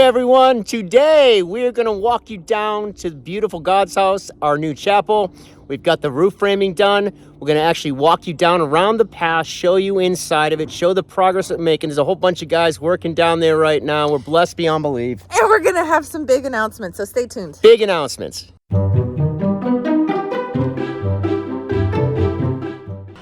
everyone. Today we're going to walk you down to the beautiful God's house, our new chapel. We've got the roof framing done. We're going to actually walk you down around the path, show you inside of it, show the progress we're making. There's a whole bunch of guys working down there right now. We're blessed beyond belief. And we're going to have some big announcements, so stay tuned. Big announcements.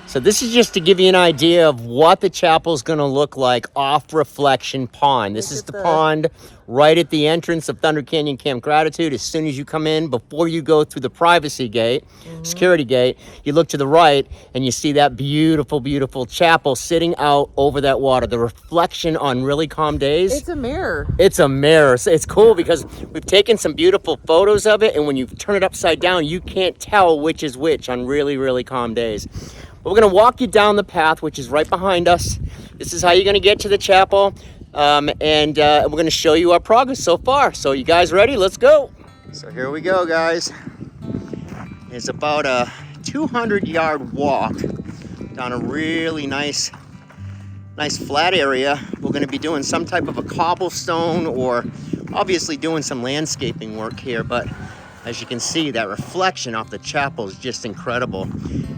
So this is just to give you an idea of what the chapel is going to look like off Reflection Pond. This is the pond right at the entrance of Thunder Canyon Camp Gratitude. As soon as you come in, before you go through the privacy gate, security gate, you look to the right and you see that beautiful, beautiful chapel sitting out over that water. The reflection on really calm days. It's a mirror. It's a mirror. So it's cool because we've taken some beautiful photos of it, and when you turn it upside down, you can't tell which is which on really, really calm days. We're going to walk you down the path, which is right behind us. This is how you're going to get to the chapel, and we're going to show you our progress so far. So you guys ready? Let's go. So here we go, guys. It's about a 200-yard walk down a really nice flat area. We're going to be doing some type of a cobblestone or obviously doing some landscaping work here, but as you can see, that reflection off the chapel is just incredible.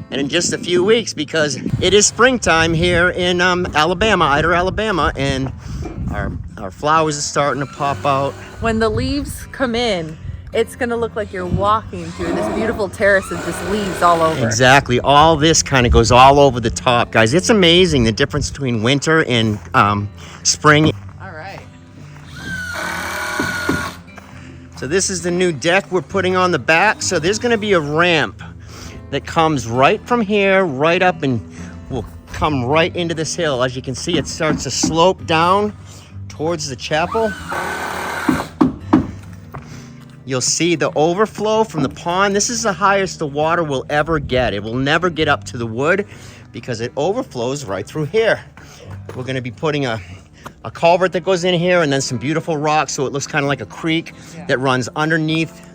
And in just a few weeks, because it is springtime here in Alabama, Ider, Alabama, and our flowers are starting to pop out. When the leaves come in, it's going to look like you're walking through this beautiful terrace of just leaves all over. Exactly. All this kind of goes all over the top, guys. It's amazing the difference between winter and spring. All right. So this is the new deck we're putting on the back. So there's going to be a ramp that comes right from here, right up, and will come right into this hill. As you can see, it starts to slope down towards the chapel. You'll see the overflow from the pond. This is the highest the water will ever get. It will never get up to the wood because it overflows right through here. We're going to be putting a culvert that goes in here and then some beautiful rocks so it looks kind of like a creek that runs underneath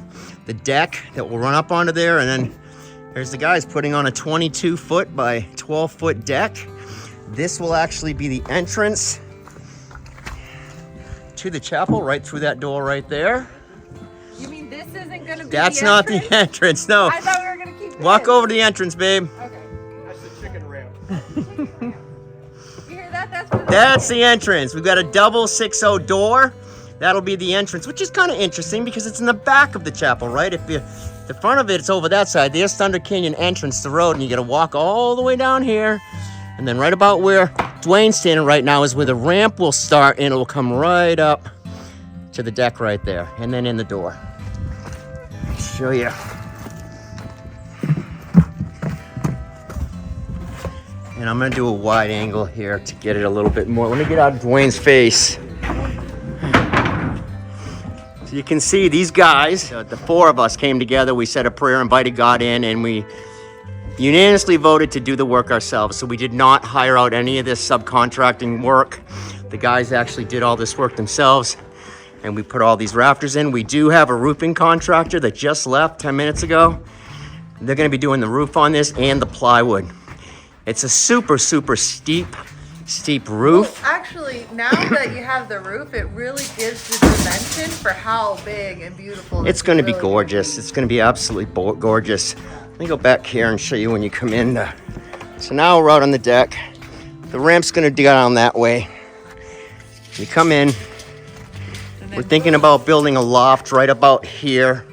the deck that will run up onto there. And then there's the guys putting on a 22-foot by 12-foot deck. This will actually be the entrance to the chapel right through that door right there. You mean this isn't going to be That's the not entrance? the entrance, no. I thought we were going to keep Walk this. over to the entrance, babe. Okay. That's the chicken ramp. You hear that? That's for the That's the entrance. We've got a double 6-0 door. That'll be the entrance, which is kind of interesting because it's in the back of the chapel, right? If you, the front of it's over that side. There's Thunder Canyon entrance, the road, and you got to walk all the way down here. And then right about where Dwayne's standing right now is where the ramp will start, and it will come right up to the deck right there, and then in the door. Show you. And I'm gonna do a wide angle here to get it a little bit more. Let me get out of Dwayne's face. So you can see these guys, the four of us came together, we said a prayer, invited God in, and we unanimously voted to do the work ourselves. So we did not hire out any of this subcontracting work. The guys actually did all this work themselves, and we put all these rafters in. We do have a roofing contractor that just left 10 minutes ago. They're gonna be doing the roof on this and the plywood. It's a super, super steep roof. Well, actually, now that you have the roof, it really gives the dimension for how big and beautiful It's going to be gorgeous. It's going to be absolutely gorgeous. Let me go back here and show you when you come in. So now we're out on the deck. The ramp's going to go down that way. You come in. We're thinking about building a loft right about here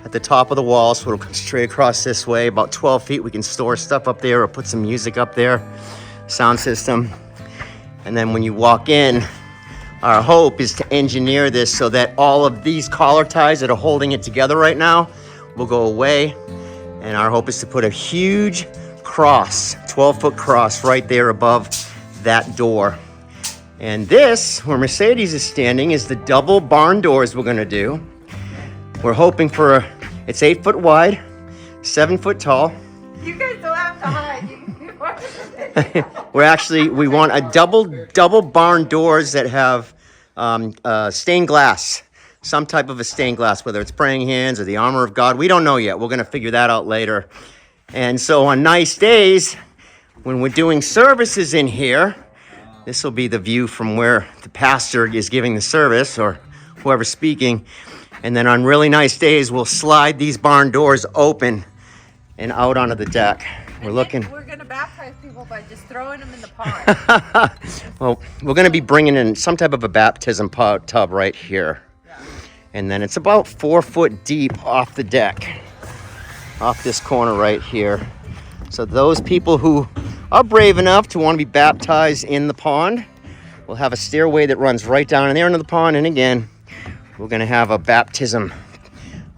at the top of the wall, so it'll come straight across this way. About 12 feet, we can store stuff up there or put some music up there, sound system. And then when you walk in, our hope is to engineer this so that all of these collar ties that are holding it together right now will go away. And our hope is to put a huge cross, 12-foot cross right there above that door. And this, where Mercedes is standing, is the double barn doors we're gonna do. We're hoping for it's 8 foot wide, 7 foot tall. You guys don't have to hide. We want a double barn doors that have stained glass, some type of a stained glass, whether it's praying hands or the armor of God. We don't know yet. We're going to figure that out later. And so on nice days, when we're doing services in here, This will be the view from where the pastor is giving the service or whoever's speaking. And then on really nice days, we'll slide these barn doors open and out onto the deck. We're going to baptize people by just throwing them in the pond. Well, we're going to be bringing in some type of a baptism tub right here. Yeah. And then it's about 4 foot deep off the deck, off this corner right here. So those people who are brave enough to want to be baptized in the pond will have a stairway that runs right down in there into the pond. And again, we're going to have a baptism,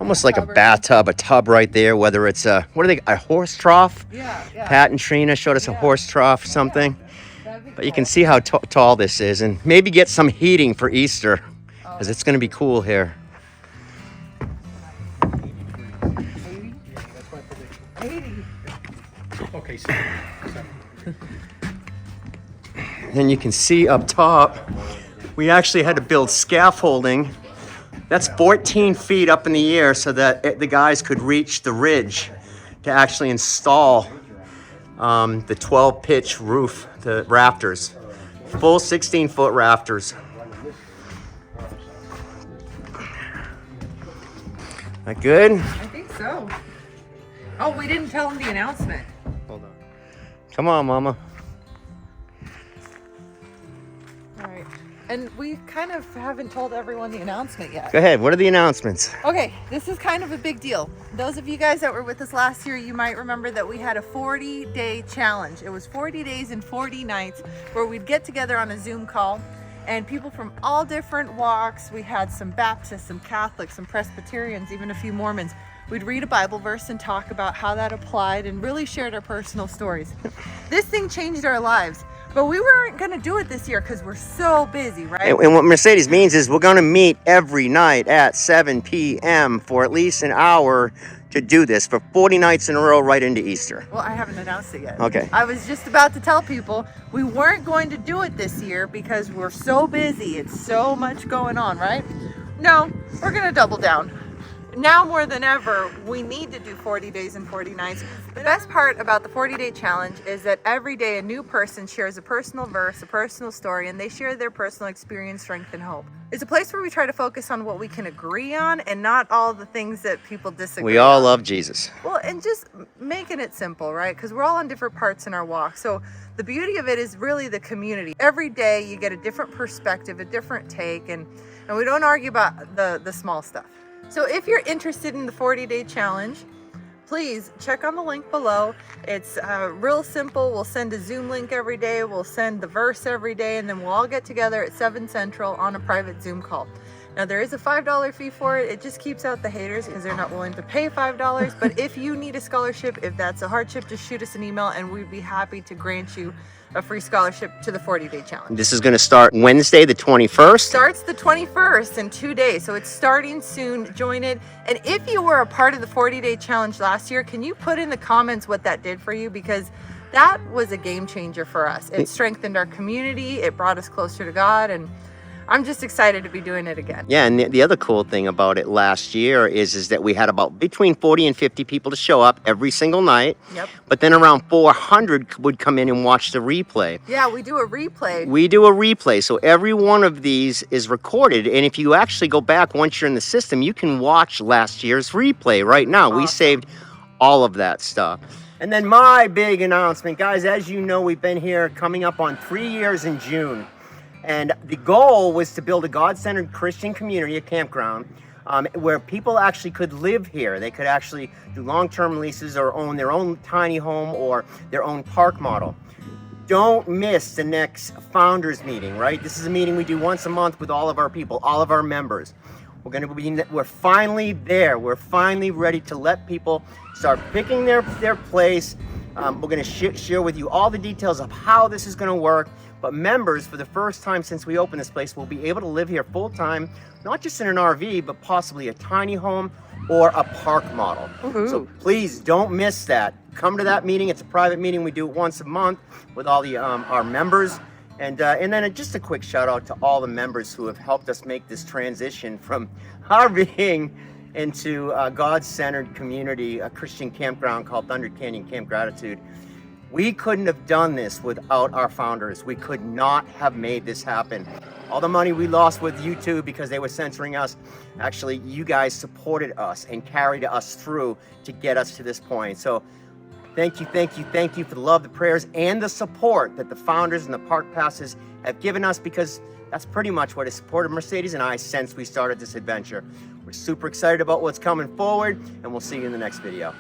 almost like a bathtub, a tub right there, whether it's a horse trough? Yeah. Pat and Trina showed us a horse trough, something. But you can see how tall this is, and maybe get some heating for Easter, because it's going to be cool here. Okay, so Then you can see up top, we actually had to build scaffolding. That's 14 feet up in the air so that the guys could reach the ridge to actually install the 12-pitch roof, the rafters. Full 16-foot rafters. That good? I think so. Oh, we didn't tell them the announcement. Hold on. Come on, Mama. All right. And we kind of haven't told everyone the announcement yet. Go ahead. What are the announcements? Okay, this is kind of a big deal. Those of you guys that were with us last year, you might remember that we had a 40-day challenge. It was 40 days and 40 nights where we'd get together on a Zoom call, and people from all different walks. We had some Baptists, some Catholics, some Presbyterians, even a few Mormons. We'd read a Bible verse and talk about how that applied and really shared our personal stories. This thing changed our lives. But we weren't going to do it this year because we're so busy, right? And what Mercedes means is we're going to meet every night at 7 p.m. for at least an hour to do this for 40 nights in a row right into Easter. Well, I haven't announced it yet. Okay. I was just about to tell people we weren't going to do it this year because we're so busy. It's so much going on, right? No, we're going to double down. Now more than ever, we need to do 40 days and 40 nights. The best part about the 40-day challenge is that every day a new person shares a personal verse, a personal story, and they share their personal experience, strength, and hope. It's a place where we try to focus on what we can agree on and not all the things that people disagree We all on. love Jesus. Well, and just making it simple, right? Because we're all on different parts in our walk. So the beauty of it is really the community. Every day you get a different perspective, a different take, and we don't argue about the small stuff. So if you're interested in the 40-day challenge, please check on the link below. It's real simple. We'll send a Zoom link every day. We'll send the verse every day, and then we'll all get together at 7 Central on a private Zoom call. Now, there is a $5 fee for it. It just keeps out the haters because they're not willing to pay $5. But if you need a scholarship, if that's a hardship, just shoot us an email, and we'd be happy to grant you a free scholarship to the 40-day challenge. This is going to start Wednesday, the 21st. Starts the 21st in 2 days, so it's starting soon. Join it. And if you were a part of the 40-day challenge last year, can you put in the comments what that did for you? Because that was a game changer for us. It strengthened our community. It brought us closer to God, and I'm just excited to be doing it again. Yeah, and the other cool thing about it last year is that we had about between 40 and 50 people to show up every single night. Yep. But then around 400 would come in and watch the replay. Yeah, we do a replay. We do a replay, so every one of these is recorded. And if you actually go back once you're in the system, you can watch last year's replay right now. We saved all of that stuff. And then my big announcement, guys, as you know, we've been here coming up on 3 years in June. And the goal was to build a God-centered Christian community, a campground, where people actually could live here. They could actually do long-term leases or own their own tiny home or their own park model. Don't miss the next founders meeting, right? This is a meeting we do once a month with all of our people, all of our members. We're finally there. We're finally ready to let people start picking their place. We're going to share with you all the details of how this is going to work. But members, for the first time since we opened this place, will be able to live here full-time, not just in an RV, but possibly a tiny home or a park model. Woohoo. So please don't miss that. Come to that meeting. It's a private meeting. We do it once a month with all the our members. And then just a quick shout out to all the members who have helped us make this transition from RVing into a God-centered community, a Christian campground called Thunder Canyon Camp Gratitude. We couldn't have done this without our founders. We could not have made this happen. All the money we lost with YouTube because they were censoring us, actually, you guys supported us and carried us through to get us to this point. So thank you, thank you, thank you for the love, the prayers, and the support that the founders and the park passes have given us, because that's pretty much what has supported Mercedes and I since we started this adventure. We're super excited about what's coming forward, and we'll see you in the next video.